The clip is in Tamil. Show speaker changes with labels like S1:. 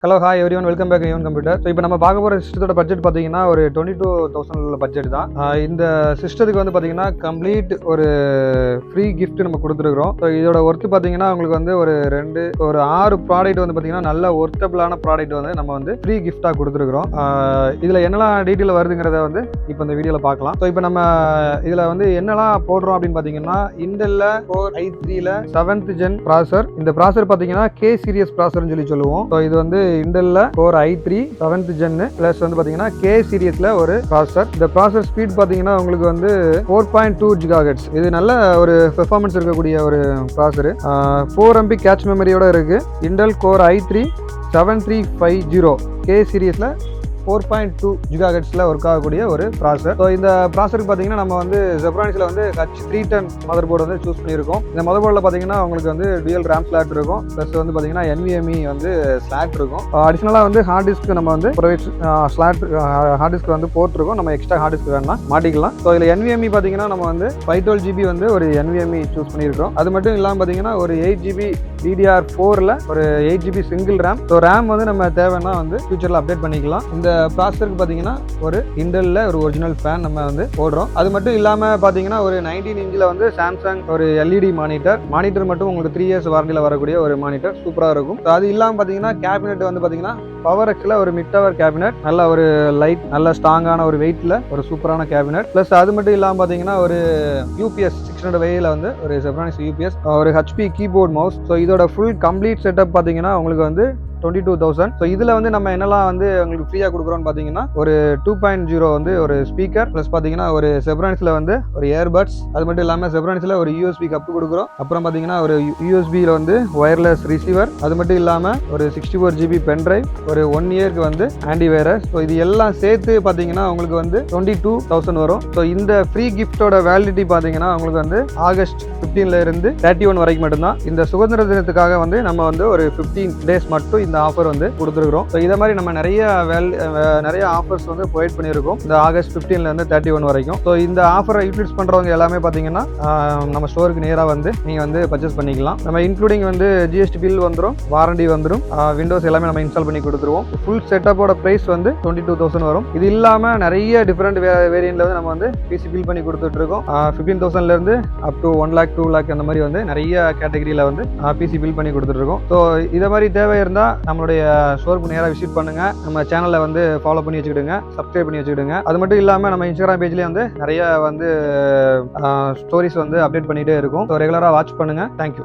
S1: Hello hi everyone, welcome back even computer. So இப்போ நம்ம பார்க்க போகிற சிஸ்டத்தோட பட்ஜெட் பார்த்தீங்கன்னா ஒரு 22,000 உள்ள பட்ஜெட் தான். இந்த சிஸ்டத்துக்கு வந்து பார்த்தீங்கன்னா கம்ப்ளீட் ஒரு ஃப்ரீ கிஃப்ட் நம்ம கொடுத்துருக்குறோம். ஸோ இதோட ஒர்த்து பார்த்தீங்கன்னா உங்களுக்கு வந்து ஒரு 6 ப்ராடக்ட் வந்து பார்த்தீங்கன்னா நல்ல ஒர்த்தபிளான ப்ராடக்ட் வந்து நம்ம வந்து ஃப்ரீ கிஃப்டாக கொடுத்துருக்குறோம். இதில் என்னெல்லாம் டீட்டெயில் வருதுங்கிறத வந்து இப்போ இந்த வீடியோவில் பார்க்கலாம். ஸோ இப்போ நம்ம இதில் வந்து என்னெல்லாம் போடுறோம் அப்படின்னு பார்த்தீங்கன்னா இன்டெல்ல Core i3ல 7th gen ப்ராசர். இந்த ப்ராசர் பார்த்தீங்கன்னா K சீரியஸ் ப்ராசர்னு சொல்லுவோம். ஸோ இது வந்து இன்டெல்ல Core i3 7th gen plus வந்து பாத்தீங்கன்னா K சீரிஸ்ல ஒரு ப்ராசர். இந்த ப்ராசர் ஸ்பீட் பாத்தீங்கன்னா உங்களுக்கு வந்து 4.2 GHz. இது நல்ல ஒரு பெர்ஃபார்மன்ஸ் இருக்கக்கூடிய ஒரு ப்ராசர். 4 MB கேட்ச் மெமரியோட இருக்கு. இன்டெல் Core i3 7350 K சீரிஸ்ல 4.2 GHzல ஒர்க் ஆகக்கூடிய ஒரு ப்ராசர். ஸோ இந்த ப்ராசருக்கு பார்த்தீங்கன்னா நம்ம வந்து ஜெப்ரானிக்ஸில் வந்து H310 மதர் போர்டு வந்து சூஸ் பண்ணியிருக்கோம். இந்த மதர் போர்டில் பார்த்தீங்கன்னா உங்களுக்கு வந்து டுயல் ரேம் ஸ்லாட் இருக்கும், ப்ளஸ் வந்து பார்த்தீங்கன்னா NVMe வந்து ஸ்லாட் இருக்கும். அடிஷனலாக வந்து ஹார்ட் டிஸ்க் நம்ம வந்து ஸ்லாட் ஹார்ட் டிஸ்க் வந்து போட்டிருக்கோம். நம்ம எக்ஸ்ட்ரா ஹார்ட் டிஸ்க் வேணா மாட்டிக்கலாம். ஸோ இதில் NVMe பார்த்தீங்கன்னா நம்ம வந்து 512 GB வந்து ஒரு NVMe சூஸ் பண்ணியிருக்கோம். அது மட்டும் இல்லாமல் பார்த்தீங்கன்னா ஒரு 8 GB DDR4ல ஒரு 8 GB single RAM. So RAM வந்து நம்ம தேவைன்னா வந்து ஃபியூச்சரில் அப்டேட் பண்ணிக்கலாம். இந்த ப்ராசருக்கு பார்த்தீங்கன்னா ஒரு இன்டெல்ல ஒரு ஒரிஜினல் ஃபேன் நம்ம வந்து போடுறோம். அது மட்டும் இல்லாமல் பார்த்தீங்கன்னா ஒரு 19 இன்ச்சில் வந்து சாம்சங் ஒரு LED மானிட்டர் மட்டும் உங்களுக்கு 3 years வாரண்டியில் வரக்கூடிய ஒரு மானிட்டர் சூப்பராக இருக்கும். அது இல்லாமல் பார்த்தீங்கன்னா கேபினெட் வந்து பார்த்தீங்கன்னா பவர் எக்ஸில் ஒரு மிட் டவர் கேபினெட், நல்ல ஒரு லைட், நல்ல ஸ்ட்ராங்கான ஒரு வெயிட்டில் ஒரு சூப்பரான கேபினெட். ப்ளஸ் அது மட்டும் இல்லாமல் பார்த்தீங்கன்னா ஒரு UPS 600 வையில் வந்து ஒரு ஜெப்ரானிக்ஸ் UPS, ஒரு HP கீபோர்ட் மவுஸ். ஸோ இதோட ஃபுல் கம்ப்ளீட் செட்டப் பார்த்தீங்கன்னா உங்களுக்கு வந்து 22,000. ஸோ இதில் வந்து நம்ம என்னெல்லாம் வந்து உங்களுக்கு ஃப்ரீயாக கொடுக்குறோன்னு பார்த்தீங்கன்னா ஒரு 2.0 வந்து ஒரு ஸ்பீக்கர், ப்ளஸ் பார்த்தீங்கன்னா ஒரு ஜெப்ரானிக்ஸில் வந்து ஒரு இயர்பட்ஸ், அது மட்டும் இல்லாமல் ஜெப்ரானிக்ஸில் ஒரு USB கப்பு கொடுக்குறோம். அப்புறம் பார்த்தீங்கன்னா ஒரு USBயில் வந்து ஒயர்லெஸ் ரிசீவர், அது மட்டும் இல்லாமல் ஒரு 64 GB பென் டிரைவ், ஒரு 1 இயருக்கு வந்து ஆன்டிவைரஸ். ஸோ இது எல்லாம் சேர்த்து பார்த்தீங்கன்னா உங்களுக்கு வந்து 22,000 வரும். ஸோ இந்த ஃப்ரீ கிஃப்டோட வேலிடிட்டி பார்த்தீங்கன்னா உங்களுக்கு வந்து August 15ல இருந்து 31 வரைக்கும் மட்டும்தான். இந்த சுதந்திர தினத்துக்காக வந்து நம்ம வந்து ஒரு 15 days மட்டும் இந்த ஆஃபர் வந்து கொடுத்துருக்கோம். ஸோ இதை மாதிரி நம்ம நிறைய ஆஃபர்ஸ் வந்து ப்ரொவைட் பண்ணியிருக்கோம் இந்த August 15ல இருந்து 31 வரைக்கும். ஸோ இந்த ஆஃபரை யூட்டிலைஸ் பண்ணுறவங்க எல்லாமே பார்த்தீங்கன்னா நம்ம ஸ்டோருக்கு நேராக வந்து நீங்கள் வந்து பர்ச்சேஸ் பண்ணிக்கலாம். நம்ம இன்க்ளூடிங் வந்து GST பில் வந்துடும், வாரண்டி வந்துடும், விண்டோஸ் எல்லாமே நம்ம இன்ஸ்டால் பண்ணி கொடுத்துருவோம். ஃபுல் செட்டப்போட ப்ரைஸ் வந்து 22,000 வரும். இது இல்லாமல் நிறைய டிஃப்ரெண்ட் வேரியன்ட்ல வந்து நம்ம வந்து PC பில் பண்ணி கொடுத்துட்டு இருக்கோம். 15,000ல இருந்து அப் டு 1 lakh 2 lakh அந்த மாதிரி வந்து நிறைய கேட்டகரியில் வந்து PC பில் பண்ணி கொடுத்துட்டு இருக்கோம். ஸோ இதை மாதிரி தேவை இருந்தால் நம்மளுடைய ஸ்டோருக்கு நேராக விசிட் பண்ணுங்க. நம்ம சேனலை வந்து ஃபாலோ பண்ணி வச்சுக்கிடுங்க, சப்ஸ்கிரைப் பண்ணி வச்சுக்கிடுங்க. அது மட்டும் இல்லாமல் நம்ம இன்ஸ்டாகிராம் பேஜ்லேயே வந்து நிறைய வந்து ஸ்டோரிஸ் வந்து அப்டேட் பண்ணிகிட்டே இருக்கும். ஸோ ரெகுலராக வாட்ச் பண்ணுங்க. தேங்க்யூ.